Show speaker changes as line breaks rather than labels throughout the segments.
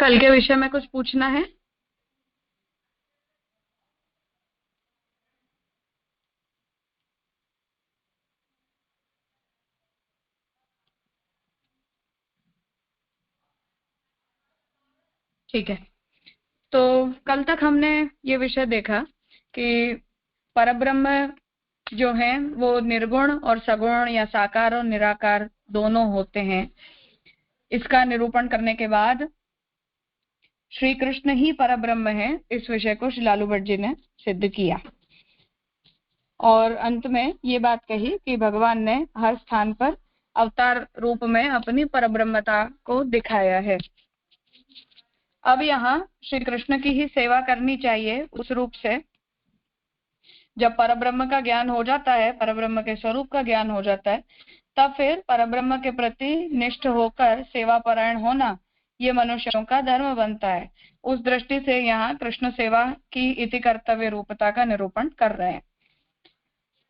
कल के विषय में कुछ पूछना है? ठीक है, तो कल तक हमने ये विषय देखा कि परब्रह्म जो है वो निर्गुण और सगुण या साकार और निराकार दोनों होते हैं। इसका निरूपण करने के बाद श्री कृष्ण ही परब्रह्म है, इस विषय को श्री लालू भट्ट जी ने सिद्ध किया और अंत में ये बात कही कि भगवान ने हर स्थान पर अवतार रूप में अपनी परब्रह्मता को दिखाया है। अब यहाँ श्री कृष्ण की ही सेवा करनी चाहिए उस रूप से। जब परब्रह्म का ज्ञान हो जाता है, परब्रह्म के स्वरूप का ज्ञान हो जाता है, तब फिर परब्रह्म के प्रति निष्ठ होकर सेवा परायण होना ये मनुष्यों का धर्म बनता है। उस दृष्टि से यहाँ कृष्ण सेवा की इति कर्तव्य रूपता का निरूपण कर रहे हैं।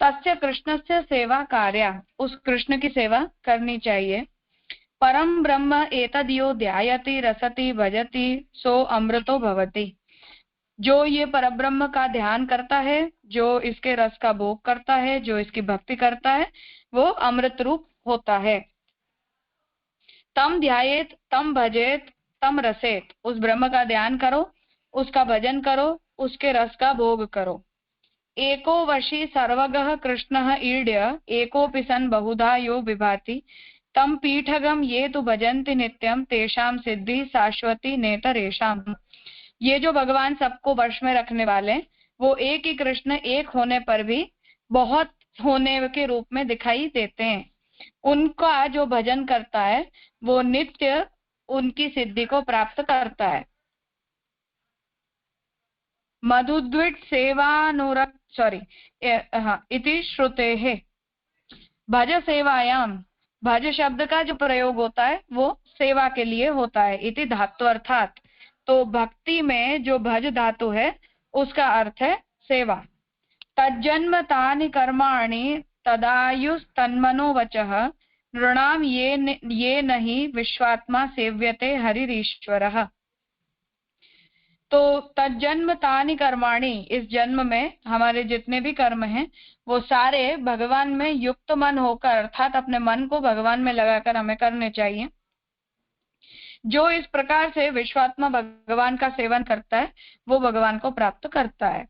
तस्य कृष्णस्य सेवा कार्या, उस कृष्ण की सेवा करनी चाहिए। परम ब्रह्म एतद्यो ध्यायति रसति भजति सो अमृतो भवति। जो ये परब्रह्म का ध्यान करता है, जो इसके रस का भोग करता है, जो इसकी भक्ति करता है, वो अमृत रूप होता है। तम ध्यायेत तम भजेत तम रसेत, उस ब्रह्म का ध्यान करो, उसका भजन करो, उसके रस का भोग करो। एको वशी सर्वगः कृष्णः ईड्य एकोऽपि सन् बहुधा यो विभाति तम पीठगम ये तु भजन्ति नित्यम तेषां सिद्धि शाश्वती नेतरेषाम। ये जो भगवान सबको वश में रखने वाले, वो एक ही कृष्ण एक होने पर भी बहुत होने के रूप में दिखाई देते हैं। उनका जो भजन करता है वो नित्य उनकी सिद्धि को प्राप्त करता है। मधुद्विट सेवानुरक्त इति श्रुतेः भज सेवायाम, भज शब्द का जो प्रयोग होता है वो सेवा के लिए होता है। इति धातु अर्थात, तो भक्ति में जो भज धातु है उसका अर्थ है सेवा। तज्जन्म तानि कर्माणि तदायुस्तन्मनो वचः नृणाम ये नहीं विश्वात्मा सेव्यते हरिरीश्वरः। तो तज्जन्म तानि कर्माणि, इस जन्म में हमारे जितने भी कर्म हैं वो सारे भगवान में युक्त मन होकर, अर्थात अपने मन को भगवान में लगाकर हमें करने चाहिए। जो इस प्रकार से विश्वात्मा भगवान का सेवन करता है वो भगवान को प्राप्त करता है।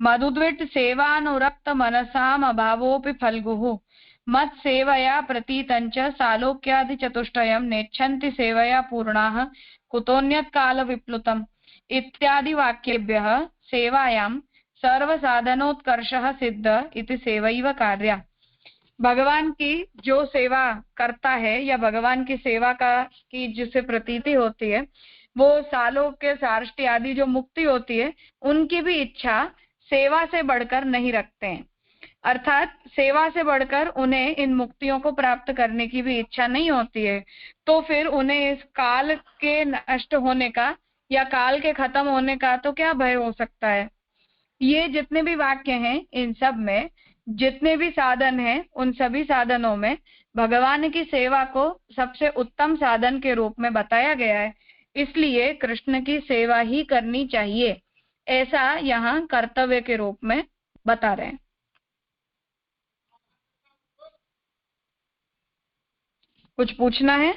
मधुद्विट सेवानुरक्त मनसाम अभावोपि फल्गुः मत सेवया प्रतीतंच सालोक्यादि चतुष्टयम् नेच्छन्ति सेवया पूर्णाः कुतोन्यत् काल विप्लुतम् इत्यादि वाक्येभ्यः सेवायां सर्वसाधनोत्कर्षः सिद्ध इति सेवैव कार्या। भगवान की जो सेवा करता है या भगवान की सेवा की जिसे प्रतीति होती है, वो सालों के सार्ष्टी आदि जो मुक्ति होती है उनकी भी इच्छा सेवा से बढ़कर नहीं रखते हैं। अर्थात सेवा से बढ़कर उन्हें इन मुक्तियों को प्राप्त करने की भी इच्छा नहीं होती है। तो फिर उन्हें इस काल के नष्ट होने का या काल के खत्म होने का तो क्या भय हो सकता है। ये जितने भी वाक्य हैं इन सब में जितने भी साधन हैं, उन सभी साधनों में भगवान की सेवा को सबसे उत्तम साधन के रूप में बताया गया है। इसलिए कृष्ण की सेवा ही करनी चाहिए, ऐसा यहाँ कर्तव्य के रूप में बता रहे हैं। कुछ पूछना है?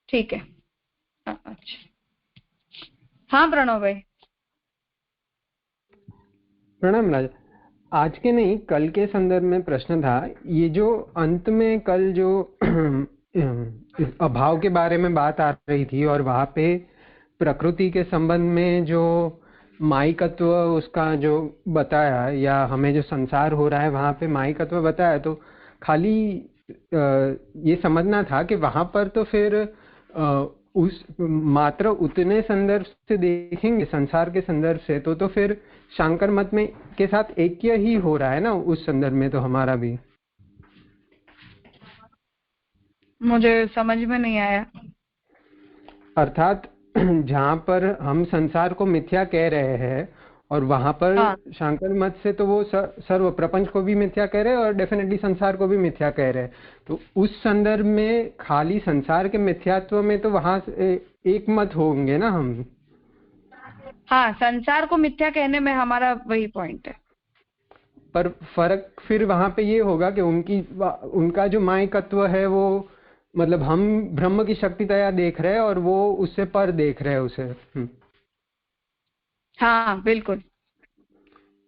ठीक है, अच्छा। हाँ प्रणव भाई।
प्रणाम राजा। आज के नहीं, कल के संदर्भ में प्रश्न था। ये जो अंत में कल जो अभाव के बारे में बात आ रही थी और वहां पे प्रकृति के संबंध में जो माइकत्व उसका जो बताया, या हमें जो संसार हो रहा है वहां पे माइकत्व बताया, तो खाली ये समझना था कि वहां पर तो फिर उस मात्र उतने संदर्भ से देखेंगे संसार के संदर्भ से, तो फिर शांकर मत में के साथ ऐक्य ही हो रहा है ना उस संदर्भ में, तो हमारा भी।
मुझे समझ में नहीं आया।
अर्थात जहाँ पर हम संसार को मिथ्या कह रहे हैं और वहां पर
हाँ
शांकर मत से तो वो सर्व प्रपंच को भी मिथ्या कह रहे हैं और डेफिनेटली संसार को भी मिथ्या कह रहे हैं। तो उस संदर्भ में खाली संसार के मिथ्यात्व में तो वहां से एक मत होंगे ना हम।
हाँ, संसार को मिथ्या कहने में हमारा वही पॉइंट है।
पर फर्क फिर वहां पे ये होगा कि उनका जो मायकत्व है वो मतलब हम ब्रह्म की शक्तितया देख रहे हैं और वो उससे पर देख रहे हैं उसे।
हाँ बिल्कुल।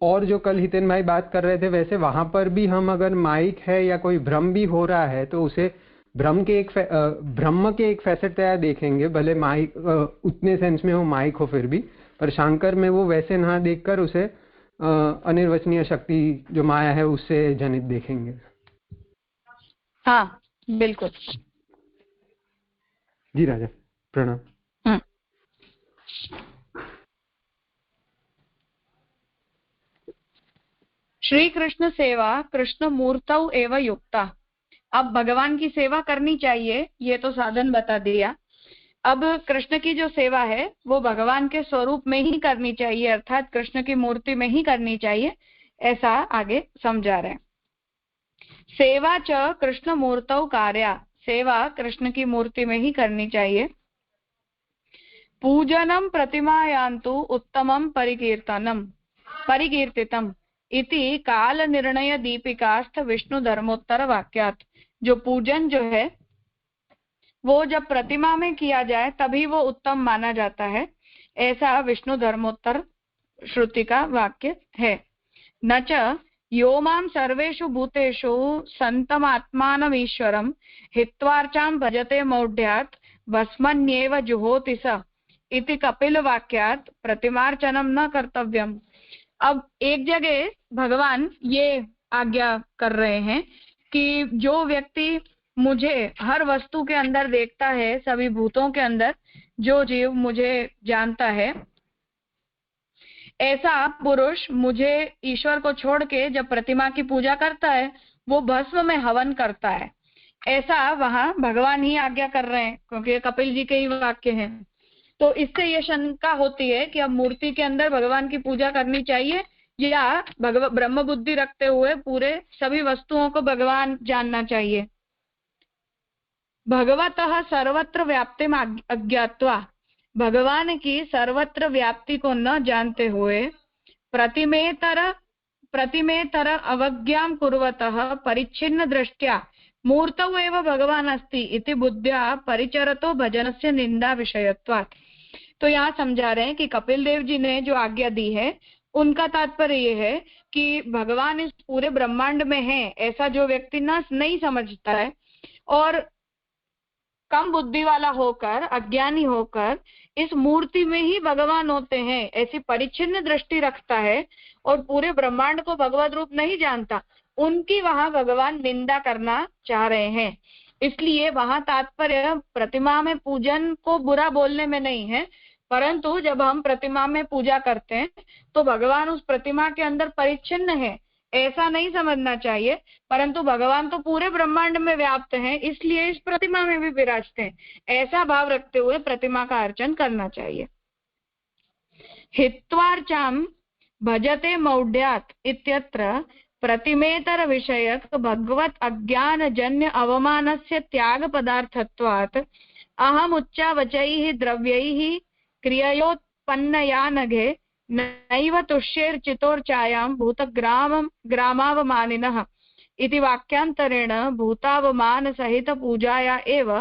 और जो कल हितेन भाई बात कर रहे थे वैसे वहां पर भी हम अगर माइक है या कोई भ्रम भी हो रहा है तो उसे ब्रह्म के एक फैसेटतया देखेंगे, भले माइक उतने सेंस में हो माइक हो फिर भी, पर शांकर में वो वैसे ना देखकर उसे अनिर्वचनीय शक्ति जो माया है उससे जनित देखेंगे।
हाँ बिल्कुल।
जी राजा, प्रणाम।
श्री कृष्ण सेवा कृष्ण मूर्तौ एव युक्ता। अब भगवान की सेवा करनी चाहिए, ये तो साधन बता दिया। अब कृष्ण की जो सेवा है वो भगवान के स्वरूप में ही करनी चाहिए, अर्थात कृष्ण की मूर्ति में ही करनी चाहिए, ऐसा आगे समझा रहे हैं। सेवा च कृष्ण मूर्तौ कार्या, सेवा कृष्ण की मूर्ति में ही करनी चाहिए। पूजनम प्रतिमायान्तु उत्तमम परिकीर्तितम इति काल निर्णय दीपिकास्थ विष्णु धर्मोत्तर वाक्यात। जो पूजन जो है वो जब प्रतिमा में किया जाए तभी वो उत्तम माना जाता है, ऐसा विष्णु धर्मोत्तर श्रुति का वाक्य है। न च यो मां सर्वेषु भूतेषु सन्तमात्मानमीश्वरं हित्वार्चां भजते मौढ्यात् भस्मन्येव जुहोति स इति कपिल वाक्यात् प्रतिमार्चनम न कर्तव्यम। अब एक जगह भगवान ये आज्ञा कर रहे हैं कि जो व्यक्ति मुझे हर वस्तु के अंदर देखता है, सभी भूतों के अंदर जो जीव मुझे जानता है, ऐसा पुरुष मुझे ईश्वर को छोड़ के जब प्रतिमा की पूजा करता है वो भस्म में हवन करता है, ऐसा वहां भगवान ही आज्ञा कर रहे हैं, क्योंकि ये कपिल जी के ही वाक्य हैं। तो इससे ये शंका होती है कि अब मूर्ति के अंदर भगवान की पूजा करनी चाहिए या ब्रह्म बुद्धि रखते हुए पूरे सभी वस्तुओं को भगवान जानना चाहिए। भगवतः सर्वत्र व्याप्तिम अज्ञात्वा, भगवान की सर्वत्र व्याप्ति को न जानते हुए प्रतिमेतर अवज्ञां कुर्वतः परिच्छिन्न दृष्ट्या मूर्तौ एव भगवान अस्ति इति बुद्ध्या परिचरतो भजनस्य निंदा विषयत्वात्। तो यहाँ समझा रहे हैं कि कपिल देव जी ने जो आज्ञा दी है उनका तात्पर्य ये है कि भगवान इस पूरे ब्रह्मांड में है, ऐसा जो व्यक्ति नहीं समझता है और कम बुद्धि वाला होकर, अज्ञानी होकर इस मूर्ति में ही भगवान होते हैं, ऐसी परिच्छिन्न दृष्टि रखता है और पूरे ब्रह्मांड को भगवत रूप नहीं जानता, उनकी वहां भगवान निंदा करना चाह रहे हैं। इसलिए वहां तात्पर्य प्रतिमा में पूजन को बुरा बोलने में नहीं है, परंतु जब हम प्रतिमा में पूजा करते हैं तो भगवान उस प्रतिमा के अंदर परिच्छिन्न है ऐसा नहीं समझना चाहिए, परंतु भगवान तो पूरे ब्रह्मांड में व्याप्त हैं, इसलिए इस प्रतिमा में भी विराजते हैं, ऐसा भाव रखते हुए प्रतिमा का अर्चन करना चाहिए। हित्वार्चां भजते मौढ्यात् इत्यत्र प्रतिमेतर विषयक भगवत अज्ञान जन्य अवमानस्य त्याग पदार्थत्वात् अहम उच्चावचैः द्रव्यैः क्रिययोत्पन्नया नघे नैव तुष्येर्चितोर्चायां ग्रामावमानिनः इति वाक्यांतरेण भूतावमान सहित पूजाया एव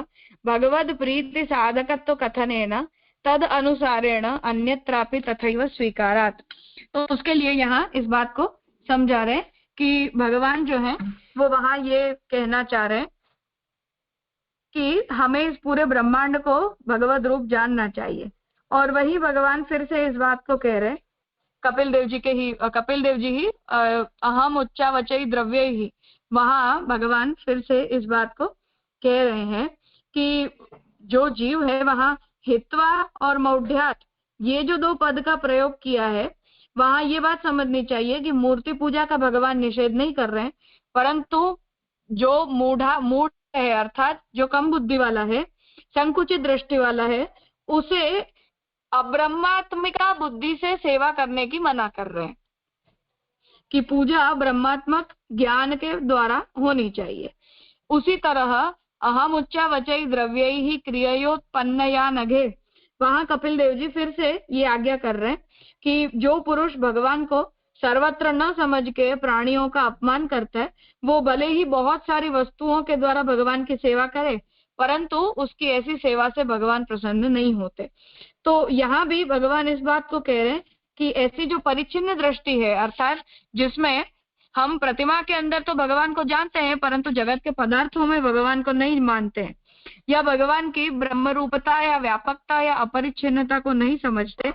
भगवद प्रीति साधकत्व कथनेन तद अनुसारेण अन्यत्रापि तथैव स्वीकारात्। तो उसके लिए यहाँ इस बात को समझा रहे कि भगवान जो है वो वहां ये कहना चाह रहे हैं कि हमें इस पूरे ब्रह्मांड को भगवद रूप जानना चाहिए, और वही भगवान फिर से इस बात को कह रहे कपिल देव जी ही अहम उच्चावचई द्रव्य ही, वहां भगवान फिर से इस बात को कह रहे हैं कि जो जीव है वहां हित्वा और मौढ्यात् ये जो दो पद का प्रयोग किया है वहां ये बात समझनी चाहिए कि मूर्ति पूजा का भगवान निषेध नहीं कर रहे हैं, परंतु जो मूढ़ है अर्थात जो कम बुद्धि वाला है, संकुचित दृष्टि वाला है, उसे अब्रह्मात्मिका बुद्धि से सेवा करने की मना कर रहे हैं कि पूजा ब्रह्मात्मक ज्ञान के द्वारा होनी चाहिए। उसी तरह अहम उच्चा वचई द्रव्य ही क्रियोत्पन्न या नघे, वहां कपिल देव जी फिर से ये आज्ञा कर रहे हैं कि जो पुरुष भगवान को सर्वत्र न समझ के प्राणियों का अपमान करता है, वो भले ही बहुत सारी वस्तुओं के द्वारा भगवान की सेवा करे, परंतु उसकी ऐसी सेवा से भगवान प्रसन्न नहीं होते। तो यहाँ भी भगवान इस बात को कह रहे हैं कि ऐसी जो परिच्छिन्न दृष्टि है, अर्थात जिसमें हम प्रतिमा के अंदर तो भगवान को जानते हैं परंतु जगत के पदार्थों में भगवान को नहीं मानते हैं, या भगवान की ब्रह्म रूपता या व्यापकता या अपरिच्छिन्नता को नहीं समझते,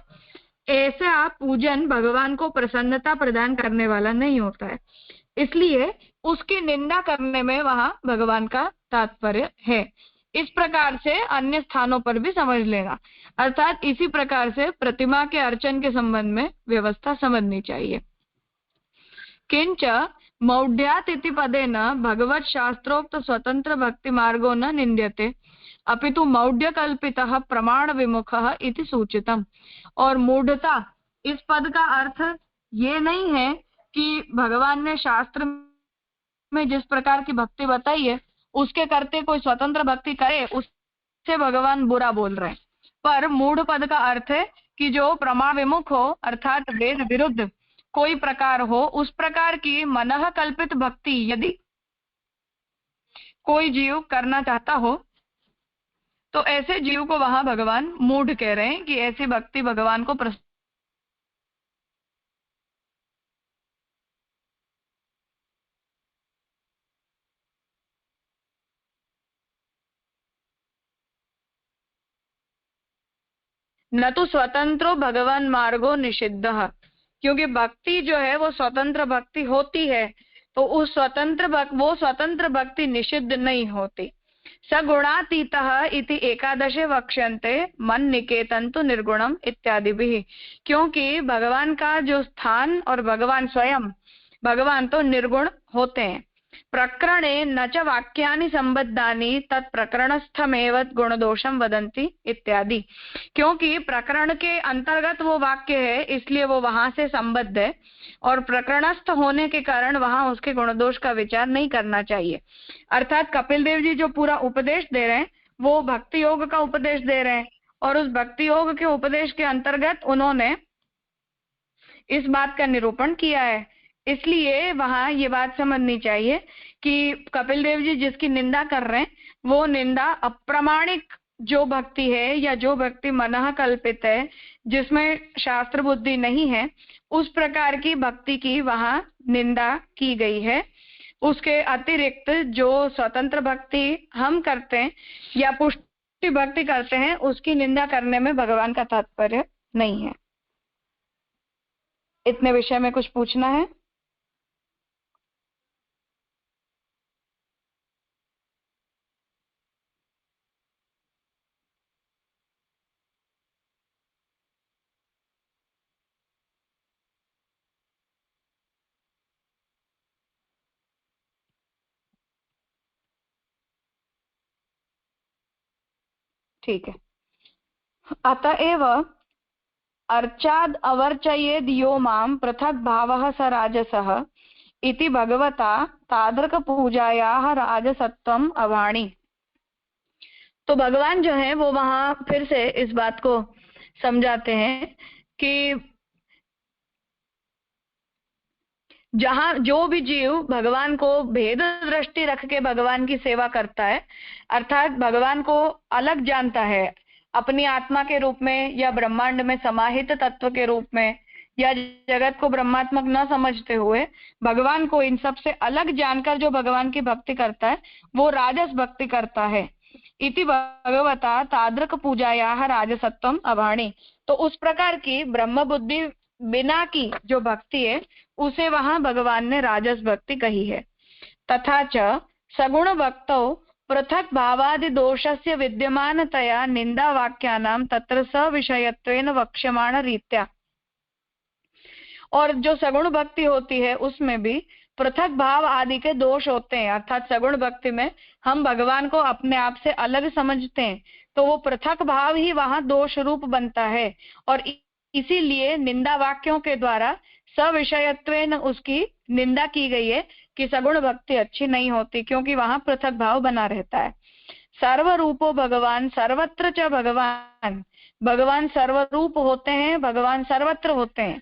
ऐसा पूजन भगवान को प्रसन्नता प्रदान करने वाला नहीं होता है। इसलिए उसकी निंदा करने में वहां भगवान का तात्पर्य है। इस प्रकार से अन्य स्थानों पर भी समझ लेना, अर्थात इसी प्रकार से प्रतिमा के अर्चन के संबंध में व्यवस्था समझनी चाहिए। किंच मौढ़्यात् इति पदेन भगवत शास्त्रोक्त स्वतंत्र भक्ति मार्गो न निंद्यते अपितु मौढ़्य कल्पितः प्रमाण विमुखः इति सूचितम। और मूढ़ता इस पद का अर्थ ये नहीं है कि भगवान ने शास्त्र में जिस प्रकार की भक्ति बताई है उसके करते कोई स्वतंत्र भक्ति करे उससे भगवान बुरा बोल रहे हैं, पर मूढ़ पद का अर्थ है कि जो प्रमाण विमुख हो, अर्थात वेद विरुद्ध कोई प्रकार हो, उस प्रकार की मनः कल्पित भक्ति यदि कोई जीव करना चाहता हो तो ऐसे जीव को वहां भगवान मूढ़ कह रहे हैं कि ऐसी भक्ति भगवान को न तो स्वतंत्रो भगवान मार्गो निषिद्ध, क्योंकि भक्ति जो है वो स्वतंत्र भक्ति होती है, तो उस वो स्वतंत्र भक्ति निषिद्ध नहीं होती। सगुणातीतः इति एकादशे वक्ष्यन्ते मन निकेतन तो निर्गुणम इत्यादि भी, क्योंकि भगवान का जो स्थान और भगवान स्वयं, भगवान तो निर्गुण होते हैं। प्रकरणे न च वाक्यानि संबद्धानि तत् प्रकरणस्थमेव गुणदोषम वदन्ति इत्यादि, क्योंकि प्रकरण के अंतर्गत वो वाक्य है इसलिए वो वहां से संबद्ध है, और प्रकरणस्थ होने के कारण वहां उसके गुणदोष का विचार नहीं करना चाहिए। अर्थात कपिल देव जी जो पूरा उपदेश दे रहे हैं वो भक्ति योग का उपदेश दे रहे हैं, और उस भक्ति योग के उपदेश के अंतर्गत उन्होंने इस बात का निरूपण किया है। इसलिए वहां ये बात समझनी चाहिए कि कपिल देव जी जिसकी निंदा कर रहे हैं वो निंदा अप्रामाणिक जो भक्ति है या जो भक्ति मनः कल्पित है, जिसमें शास्त्र बुद्धि नहीं है, उस प्रकार की भक्ति की वहां निंदा की गई है। उसके अतिरिक्त जो स्वतंत्र भक्ति हम करते हैं या पुष्टि भक्ति करते हैं उसकी निंदा करने में भगवान का तात्पर्य नहीं है। इतने विषय में कुछ पूछना है? ठीक है। अतएव अर्चाद अवर्चयेद यो माम पृथक भावः स राजसः इति भगवता तादृक पूजायाः राजसत्वम अवाणी। तो भगवान जो है वो वहां फिर से इस बात को समझाते हैं कि जहां जो भी जीव भगवान को भेद दृष्टि रख के भगवान की सेवा करता है, अर्थात भगवान को अलग जानता है अपनी आत्मा के रूप में या ब्रह्मांड में समाहित तत्व के रूप में, या जगत को ब्रह्मात्मक न समझते हुए भगवान को इन सब से अलग जानकर जो भगवान की भक्ति करता है वो राजस भक्ति करता है। इति भगवता तादृक पूजायाः राजसत्वम अवाणी। तो उस प्रकार की ब्रह्म बुद्धि बिना की जो भक्ति है उसे वहां भगवान ने राजस भक्ति कही है। तथा च सगुण भक्तौ पृथक भावादि दोषस्य विद्यमानतया निंदा वाक्यानां तत्र सविषयत्वेन वक्ष्यमाण रीत्या। और जो सगुण भक्ति होती है उसमें भी पृथक भाव आदि के दोष होते हैं, अर्थात सगुण भक्ति में हम भगवान को अपने आप से अलग समझते हैं, तो वो पृथक भाव ही वहां दोष रूप बनता है। और इसीलिए निंदा वाक्यों के द्वारा सविषयत्वेन उसकी निंदा की गई है कि सगुण भक्ति अच्छी नहीं होती, क्योंकि वहां पृथक भाव बना रहता है। सर्वरूपो भगवान सर्वत्र च भगवान, भगवान सर्वरूप होते हैं, भगवान सर्वत्र होते हैं।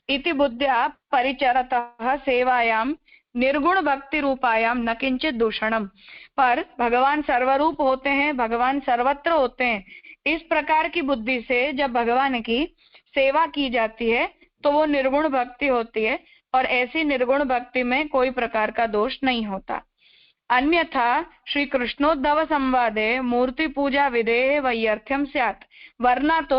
इति बुद्ध्या परिचरतः सेवायां निर्गुण भक्ति रूपायां न किंचित दूषणम। पर भगवान सर्वरूप होते हैं, भगवान सर्वत्र होते हैं, इस प्रकार की बुद्धि से जब भगवान की सेवा की जाती है तो वो निर्गुण भक्ति होती है, और ऐसी निर्गुण भक्ति में कोई प्रकार का दोष नहीं होता। अन्यथा श्री कृष्णोद्धव संवादे मूर्ति पूजा विधेय वैयर्थ्यम स्यात्, वरना तो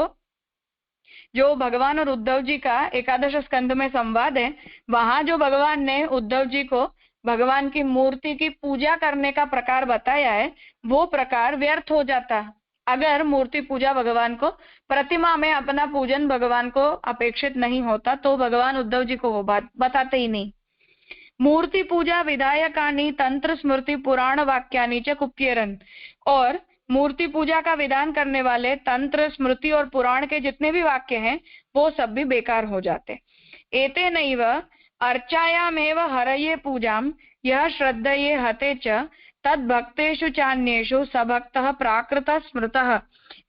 जो भगवान और उद्धव जी का एकादश स्कंद में संवाद है, वहां जो भगवान ने उद्धव जी को भगवान की मूर्ति की पूजा करने का प्रकार बताया है, वो प्रकार व्यर्थ हो जाता अगर मूर्ति पूजा भगवान को, प्रतिमा में अपना पूजन भगवान को अपेक्षित नहीं होता, तो भगवान उद्धव जी को वो बात बताते ही नहीं। मूर्ति पूजा विधायकानि तंत्र स्मृति पुराण वाक्यानि च कुप्येरन, और मूर्ति पूजा का विधान करने वाले तंत्र स्मृति और पुराण के जितने भी वाक्य हैं वो सब भी बेकार हो जाते। एतेनैव अर्चायामेव हरये पूजाम यह श्रद्धये हते च तद्भक्तेषु चान्येषु सबक्तः प्राकृतः स्मृतः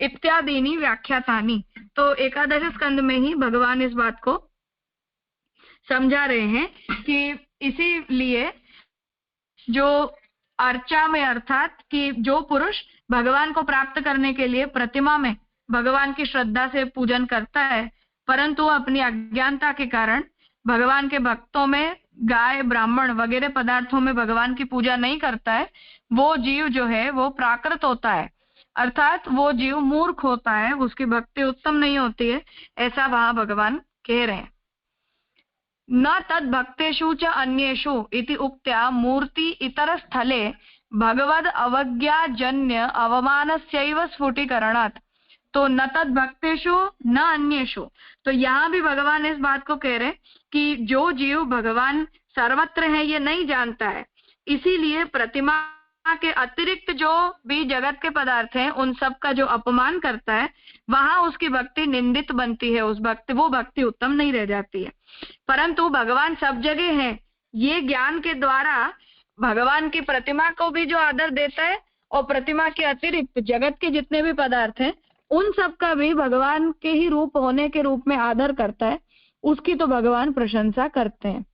इत्यादीनि व्याख्यातानि। तो एकादश स्कंद में ही भगवान इस बात को समझा रहे हैं कि इसीलिए जो अर्चा में, अर्थात कि जो पुरुष भगवान को प्राप्त करने के लिए प्रतिमा में भगवान की श्रद्धा से पूजन करता है, परंतु अपनी अज्ञानता के कारण भगवान के भक्तों में गाय ब्राह्मण वगैरह पदार्थों में भगवान की पूजा नहीं करता है, वो जीव जो है वो प्राकृत होता है, अर्थात वो जीव मूर्ख होता है, उसकी भक्ति उत्तम नहीं होती है, ऐसा वहां भगवान कह रहे हैं। न तद भक्तेषु च अन्येषु इति उक्त्या मूर्ति इतर स्थले भगवद अवज्ञाजन्य अवमानस्यैव स्फुटीकरणात्। तो न तद भक्तेषु न अन्येषु, तो यहाँ भी भगवान इस बात को कह रहे कि जो जीव भगवान सर्वत्र है ये नहीं जानता है, इसीलिए प्रतिमा के अतिरिक्त जो भी जगत के पदार्थ हैं उन सब का जो अपमान करता है, वहां उसकी भक्ति निंदित बनती है, वो भक्ति उत्तम नहीं रह जाती है। परंतु भगवान सब जगह है, ये ज्ञान के द्वारा भगवान की प्रतिमा को भी जो आदर देता है और प्रतिमा के अतिरिक्त जगत के जितने भी पदार्थ हैं उन सब का भी भगवान के ही रूप होने के रूप में आदर करता है, उसकी तो भगवान प्रशंसा करते हैं।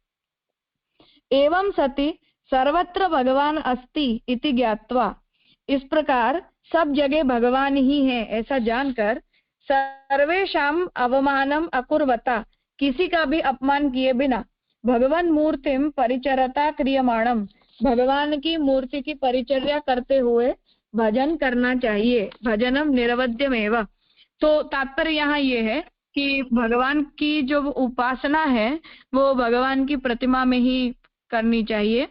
एवं सति सर्वत्र भगवान अस्ति इति ज्ञात्वा, इस प्रकार सब जगह भगवान ही है ऐसा जानकर सर्वेषाम अवमानम अकुर्वता, किसी का भी अपमान किए बिना भगवान मूर्तिम परिचरता क्रियमाणम, भगवान की मूर्ति की परिचर्या करते हुए भजन करना चाहिए। भजनम निरवध्यमेव। तो तात्पर्य यहाँ ये है कि भगवान की जो उपासना है वो भगवान की प्रतिमा में ही करनी चाहिए,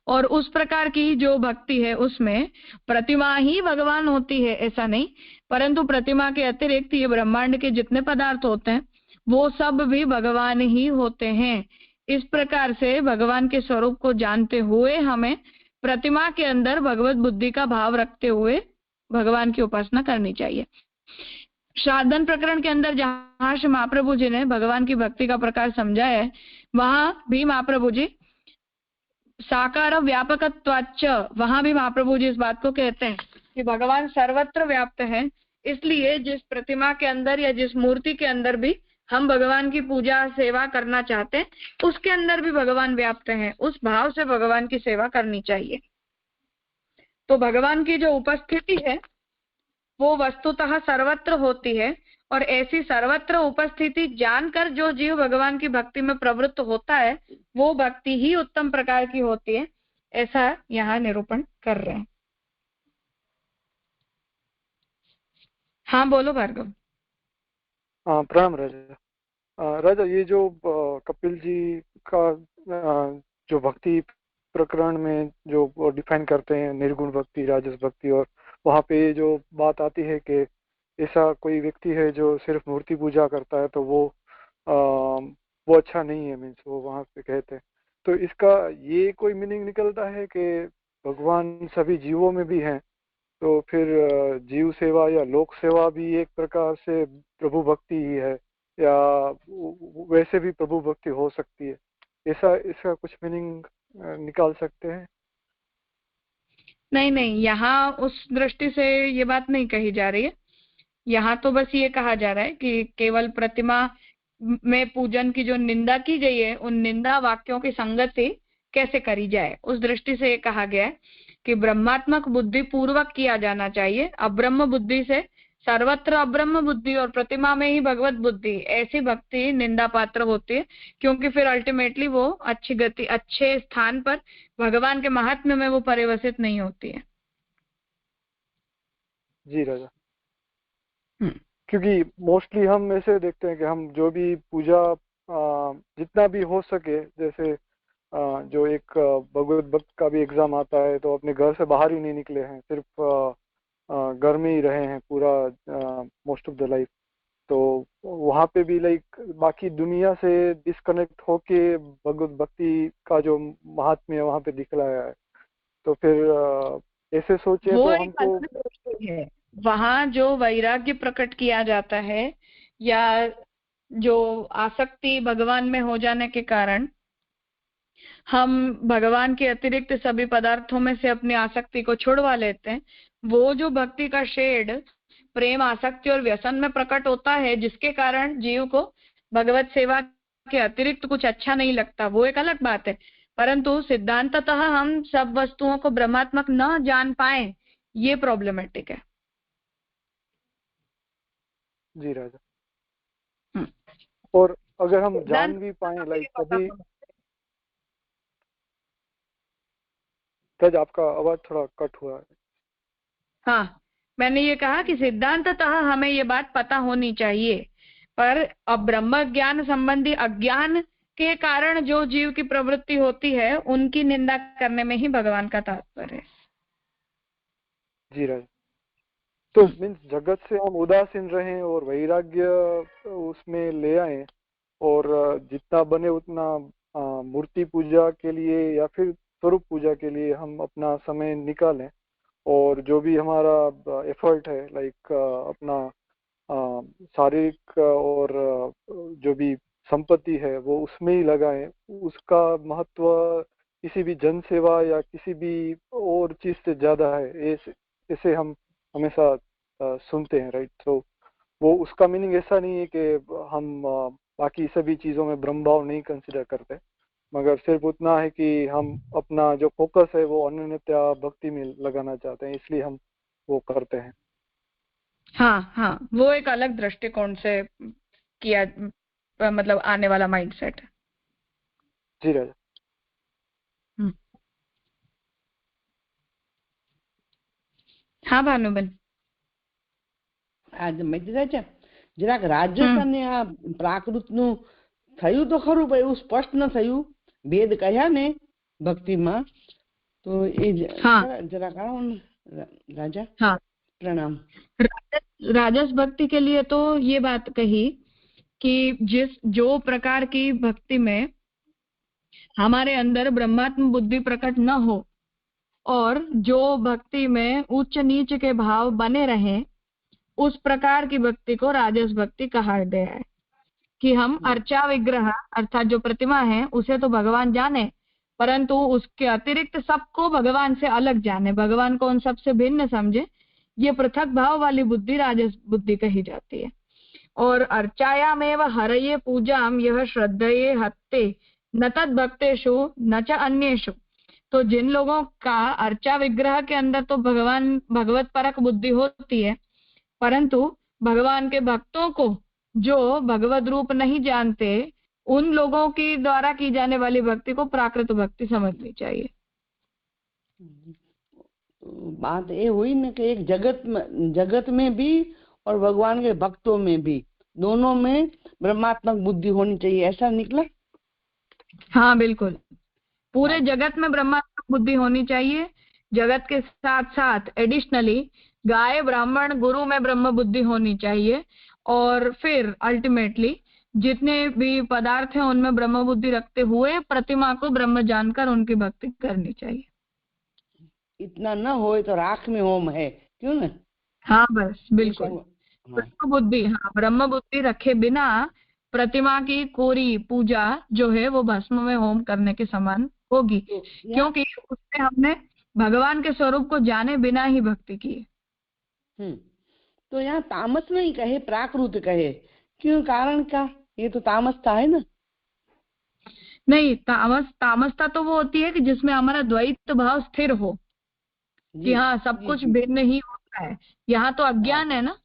और उस प्रकार की जो भक्ति है उसमें प्रतिमा ही भगवान होती है ऐसा नहीं, परंतु प्रतिमा के अतिरिक्त ये ब्रह्मांड के जितने पदार्थ होते हैं वो सब भी भगवान ही होते हैं। इस प्रकार से भगवान के स्वरूप को जानते हुए हमें प्रतिमा के अंदर भगवत बुद्धि का भाव रखते हुए भगवान की उपासना करनी चाहिए। साधन प्रकरण के अंदर जहाँ श्री महाप्रभु जी ने भगवान की भक्ति का प्रकार समझाया है, वहां भी महाप्रभु जी साकार व्यापकत्वाच्च, वहां भी महाप्रभु जी इस बात को कहते हैं कि भगवान सर्वत्र व्याप्त है, इसलिए जिस प्रतिमा के अंदर या जिस मूर्ति के अंदर भी हम भगवान की पूजा सेवा करना चाहते हैं उसके अंदर भी भगवान व्याप्त हैं, उस भाव से भगवान की सेवा करनी चाहिए। तो भगवान की जो उपस्थिति है वो वस्तुतः सर्वत्र होती है, और ऐसी सर्वत्र उपस्थिति जानकर जो जीव भगवान की भक्ति में प्रवृत्त होता है वो भक्ति ही उत्तम प्रकार की होती है, ऐसा यहाँ निरूपण कर रहे हैं। हाँ बोलो भार्गव।
प्रणाम राजा। राजा, ये जो कपिल जी का जो भक्ति प्रकरण में जो डिफाइन करते हैं निर्गुण भक्ति, राजस भक्ति, और वहाँ पे जो बात आती है कि ऐसा कोई व्यक्ति है जो सिर्फ मूर्ति पूजा करता है तो वो वो अच्छा नहीं है, मीन्स वो वहां पे कहते हैं। तो इसका ये कोई मीनिंग निकलता है कि भगवान सभी जीवों में भी हैं, तो फिर जीव सेवा या लोक सेवा भी एक प्रकार से प्रभु भक्ति ही है, या वैसे भी प्रभु भक्ति हो सकती है, ऐसा इसका कुछ मीनिंग निकाल सकते हैं?
नहीं नहीं, यहाँ उस दृष्टि से ये बात नहीं कही जा रही है। यहाँ तो बस ये कहा जा रहा है कि केवल प्रतिमा में पूजन की जो निंदा की गई है, उन निंदा वाक्यों की संगति कैसे करी जाए, उस दृष्टि से ये कहा गया है कि ब्रह्मात्मक बुद्धि पूर्वक किया जाना चाहिए। अब्रह्म बुद्धि से सर्वत्र अब्रह्म बुद्धि और प्रतिमा में ही भगवत बुद्धि, ऐसी भक्ति निंदा पात्र होती है, क्योंकि फिर अल्टीमेटली वो अच्छी गति, अच्छे स्थान पर भगवान के महात्म्य में वो परिवर्तित नहीं होती है।
जी राजा। क्योंकि मोस्टली हम ऐसे देखते हैं कि हम जो भी पूजा जितना भी हो सके, जैसे जो एक भगवत भक्त का भी एग्जाम आता है, तो अपने घर से बाहर ही नहीं निकले हैं, सिर्फ घर में ही रहे हैं पूरा मोस्ट ऑफ द लाइफ। तो वहाँ पे भी लाइक बाकी दुनिया से डिस्कनेक्ट होके भगवत भक्ति का जो महात्म्य वहाँ पे दिखलाया है। तो फिर ऐसे सोचे तो हमको
वहाँ जो वैराग्य प्रकट किया जाता है या जो आसक्ति भगवान में हो जाने के कारण हम भगवान के अतिरिक्त सभी पदार्थों में से अपनी आसक्ति को छुड़वा लेते हैं, वो जो भक्ति का शेड प्रेम, आसक्ति और व्यसन में प्रकट होता है, जिसके कारण जीव को भगवत सेवा के अतिरिक्त कुछ अच्छा नहीं लगता, वो एक अलग बात है। परंतु सिद्धांततः हम सब वस्तुओं को ब्रह्मात्मक न जान पाए, ये प्रॉब्लमेटिक है।
जी राजा। और अगर हम जान भी पाए, लाइक कभी राजा, आपका आवाज थोड़ा कट हुआ है।
हाँ, मैंने ये कहा कि सिद्धांततः हमें ये बात पता होनी चाहिए, पर अब ब्रह्म ज्ञान संबंधी अज्ञान के कारण जो जीव की प्रवृत्ति होती है, उनकी निंदा करने में ही भगवान का तात्पर्य है।
जी राजा। तो मीन्स जगत से हम उदासीन रहें और वैराग्य उसमें ले आए, और जितना बने उतना मूर्ति पूजा के लिए या फिर स्वरूप पूजा के लिए हम अपना समय निकालें, और जो भी हमारा एफर्ट है, लाइक अपना शारीरिक और जो भी संपत्ति है वो उसमें ही लगाएं। उसका महत्व किसी भी जन सेवा या किसी भी और चीज से ज्यादा है, ऐसे हम हमेशा सुनते हैं, राइट? तो वो उसका मीनिंग ऐसा नहीं है कि हम बाकी सभी चीजों में ब्रह्म भाव नहीं कंसिडर करते, मगर सिर्फ उतना है कि हम अपना जो फोकस है वो अनन्यता भक्ति में लगाना चाहते हैं, इसलिए हम वो करते हैं।
हाँ हाँ, वो एक अलग दृष्टिकोण से किया, मतलब आने वाला माइंडसेट है।
जी राजा।
हाँ भानुबेन,
રાજા જરાક રાજસ અને આ પ્રાકૃતનું થયું તો ખરું, પણ એવું સ્પષ્ટ ન થયું, ભેદ કહ્યા ને ભક્તિમાં, તો એ જરાક આવો ને રાજા।
हाँ,
प्रणाम।
राजस भक्ति के लिए तो ये बात कही कि जो प्रकार की भक्ति में हमारे अंदर ब्रह्मात्म बुद्धि प्रकट न हो और जो भक्ति में उच्च नीच के भाव बने रहें, उस प्रकार की भक्ति को राजस भक्ति कहा गया है। कि हम अर्चा विग्रह अर्थात जो प्रतिमा है उसे तो भगवान जाने, परंतु उसके अतिरिक्त सबको भगवान से अलग जाने, भगवान को उन सबसे भिन्न समझे, ये पृथक भाव वाली बुद्धि राजस बुद्धि कही जाती है। और अर्चायामेव हरये पूजाम यह श्रद्धये हत्ते न तद भक्तेषु न च अन्येषु। तो जिन लोगों का अर्चा विग्रह के अंदर तो भगवान भगवत परक बुद्धि होती है, परंतु भगवान के भक्तों को जो भगवत रूप नहीं जानते, उन लोगों की द्वारा की जाने वाली भक्ति को प्राकृत भक्ति समझनी चाहिए।
बात ये हुई ना कि एक जगत में भी और भगवान के भक्तों में भी, दोनों में ब्रह्मात्मक बुद्धि होनी चाहिए, ऐसा निकला?
हाँ बिल्कुल, पूरे जगत में ब्रह्मात्मक बुद्धि होनी चाहिए। जगत के साथ साथ एडिशनली गाय, ब्राह्मण, गुरु में ब्रह्म बुद्धि होनी चाहिए, और फिर अल्टीमेटली जितने भी पदार्थ हैं उनमें ब्रह्म बुद्धि रखते हुए प्रतिमा को ब्रह्म जानकर उनकी भक्ति करनी चाहिए।
इतना न हो तो राख में होम है, क्यों ना?
हाँ बस बिल्कुल।
हाँ।
ब्रह्म बुद्धि, हाँ, ब्रह्म बुद्धि रखे बिना प्रतिमा की कोरी पूजा जो है वो भस्म में होम करने के समान होगी, क्योंकि उसमें हमने भगवान के स्वरूप को जाने बिना ही भक्ति की है।
तो यहाँ तामस नहीं कहे, प्राकृत कहे, क्यों? कारण क्या? ये तो तामसता है ना?
नहीं, तामसता तो वो होती है कि जिसमें हमारा द्वैत भाव स्थिर हो कि हाँ सब कुछ भिन्न ही होता है। यहाँ तो अज्ञान है ना।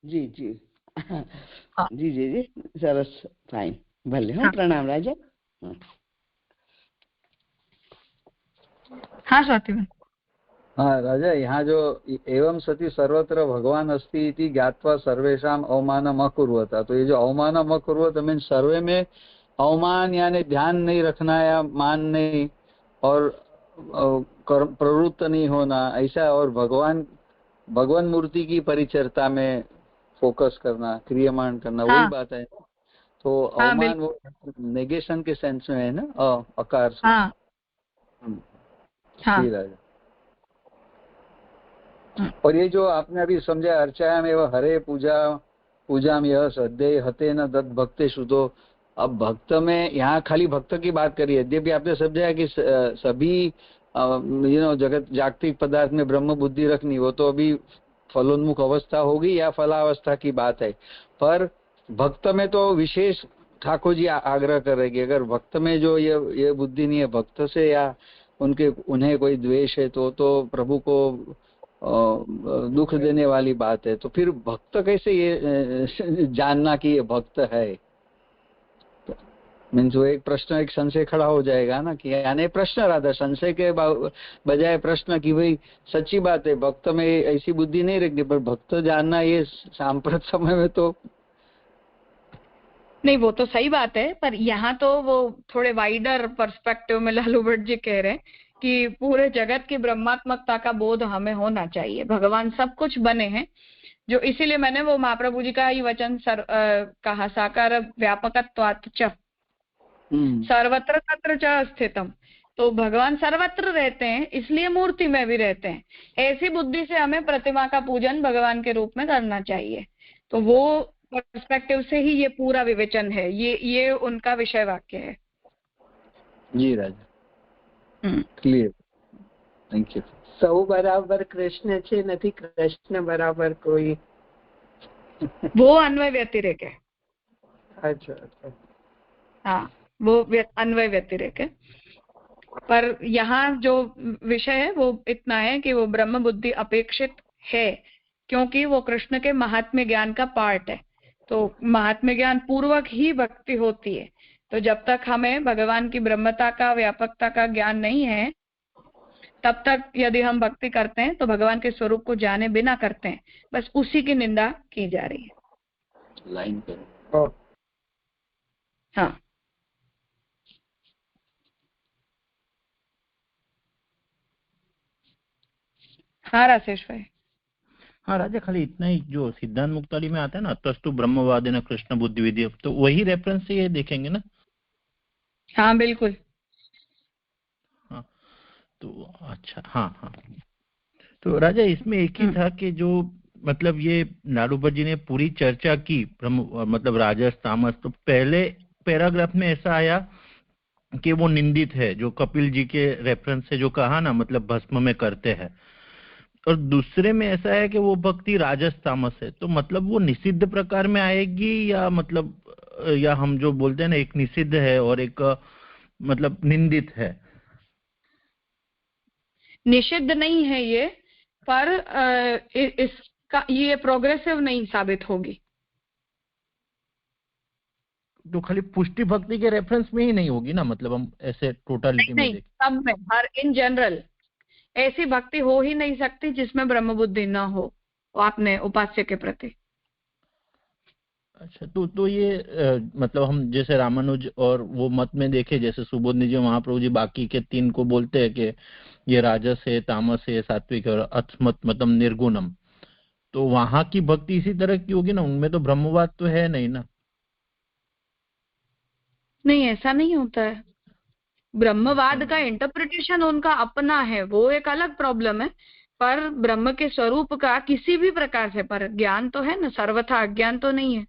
जी जी जी जी जी, सरस, फाइन, भले। हाँ, प्रणाम राजा।
हाँ स्वाति बहन।
हाँ राजा, यहाँ जो एवं सति सर्वत्र भगवान अस्ति इति ज्ञात्वा सर्वेषाम अवमानम अकुर्वत, तो ये जो अवमानम अकुर्वत मीन सर्वे में अवमान यानी ध्यान नहीं रखना या मान नहीं और प्रवृत्त नहीं होना ऐसा, और भगवान मूर्ति की परिचर्चा में फोकस करना, क्रियमान करना, वही बात है। तो अवमान वो नेगेशन के सेंस में है ना, अकार से।
हाँ।
राजा, और ये जो आपने अभी समझा, अर्चायाम एवं हरे पूजाम यह सद्य हते न दत्त भक्तेषु, तो अब भक्त में यहाँ खाली भक्त की बात करी है। यद्यपि आपने समझाया कि सभी जगत जागतिक पदार्थ में ब्रह्म बुद्धि रखनी, वो तो अभी फलोन्मुख अवस्था होगी या फलावस्था की बात है, पर भक्त में तो विशेष ठाकुर जी आग्रह करेंगे, अगर भक्त में जो ये बुद्धि नहीं है, भक्त से या उन्हें कोई द्वेष है तो प्रभु को दुख देने वाली बात है। तो फिर भक्त कैसे ये जानना कि ये भक्त है? मीन्स वो एक प्रश्न, एक संशय खड़ा हो जाएगा ना, कि यानी प्रश्न राधा, संशय के बजाय प्रश्न कि भाई सच्ची बात है भक्त में ऐसी बुद्धि नहीं रखनी, पर भक्त जानना ये सांप्रत समय में तो
नहीं, वो तो सही बात है, पर यहाँ तो वो थोड़े वाइडर पर्सपेक्टिव में लालू भट्ट जी कह रहे हैं कि पूरे जगत की ब्रह्मात्मकता का बोध हमें होना चाहिए। भगवान सब कुछ बने हैं, जो इसीलिए मैंने वो महाप्रभु जी का ही वचन कहा, साकार व्यापकत्वात् च सर्वत्र तत्र च स्थितम। तो भगवान सर्वत्र रहते हैं, इसलिए मूर्ति में भी रहते हैं। ऐसी बुद्धि से हमें प्रतिमा का पूजन भगवान के रूप में करना चाहिए। तो वो पर्सपेक्टिव से ही ये पूरा विवेचन है, ये उनका विषय वाक्य है।
जी राजा, क्लियर, थैंक यू।
सौ बराबर कृष्ण छे, नहीं कृष्ण बराबर कोई,
वो अन्वय व्यतिरेक है।
अच्छा अच्छा,
हाँ, वो अन्वय व्यतिरेक है। पर यहाँ जो विषय है वो इतना है कि वो ब्रह्म बुद्धि अपेक्षित है, क्योंकि वो कृष्ण के महात्म्य ज्ञान का पार्ट है। तो महात्म्य ज्ञान पूर्वक ही भक्ति होती है। तो जब तक हमें भगवान की ब्रह्मता का, व्यापकता का ज्ञान नहीं है, तब तक यदि हम भक्ति करते हैं तो भगवान के स्वरूप को जाने बिना करते हैं, बस उसी की निंदा की जा रही है।
लाइन पे।
हाँ, हाँ राजेश भाई।
हाँ राजा, खाली इतना ही, जो सिद्धांत मुक्तावली में आता है ना, तस्तु ब्रह्मवादिन कृष्ण बुद्धि विधि, तो वही रेफरेंस से ये देखेंगे ना।
हाँ बिल्कुल।
हाँ तो अच्छा, हाँ। तो राजा इसमें एक ही था कि जो मतलब ये लालू भट्ट जी ने पूरी चर्चा की ब्रह्म मतलब राजस तामस, तो पहले पैराग्राफ में ऐसा आया कि वो निंदित है, जो कपिल जी के रेफरेंस से जो कहा ना, मतलब भस्म में करते हैं, और दूसरे में ऐसा है कि वो भक्ति राजस तामस है। तो मतलब वो निषिद्ध प्रकार में आएगी, या मतलब या हम जो बोलते हैं ना, एक निषिद्ध है और एक मतलब निंदित है?
निषिद्ध नहीं है ये, पर इसका ये प्रोग्रेसिव नहीं साबित होगी।
तो खाली पुष्टि भक्ति के रेफरेंस में ही नहीं होगी ना, मतलब हम ऐसे टोटलिटी में देखें,
सब में, हर इन जनरल ऐसी भक्ति हो ही नहीं सकती जिसमें ब्रह्म बुद्धि ना हो आपने उपास्य के प्रति।
अच्छा, तो ये मतलब हम जैसे रामानुज और वो मत में देखे, जैसे सुबोधनी जी, महाप्रभु जी बाकी के तीन को बोलते हैं कि ये राजस है, तामस है, सात्विक और अथमत मतलब निर्गुणम, तो वहां की भक्ति इसी तरह की होगी ना, उनमें तो ब्रह्मवाद तो है नहीं ना।
नहीं, ऐसा नहीं होता है। ब्रह्मवाद का इंटरप्रिटेशन उनका अपना है, वो एक अलग प्रॉब्लम है। पर ब्रह्म के स्वरूप का किसी भी प्रकार से पर ज्ञान तो है ना, सर्वथा अज्ञान तो नहीं है।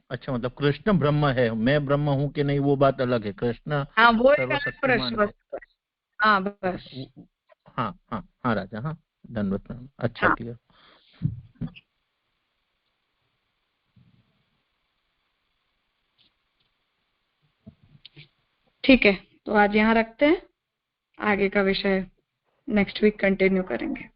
अच्छा, मतलब कृष्ण ब्रह्म है, मैं ब्रह्म हूँ कि नहीं वो बात अलग है। कृष्ण
हाँ, वो एक अलग
सर्वशक्तिमान है।
प्रश्न। हाँ बस।
हाँ हाँ हाँ राजा, हाँ धन्यवाद प्रणाम, अच्छा
हाँ
किया।
ठीक है, तो आज यहाँ रखते हैं, आगे का विषय नेक्स्ट वीक कंटिन्यू करेंगे।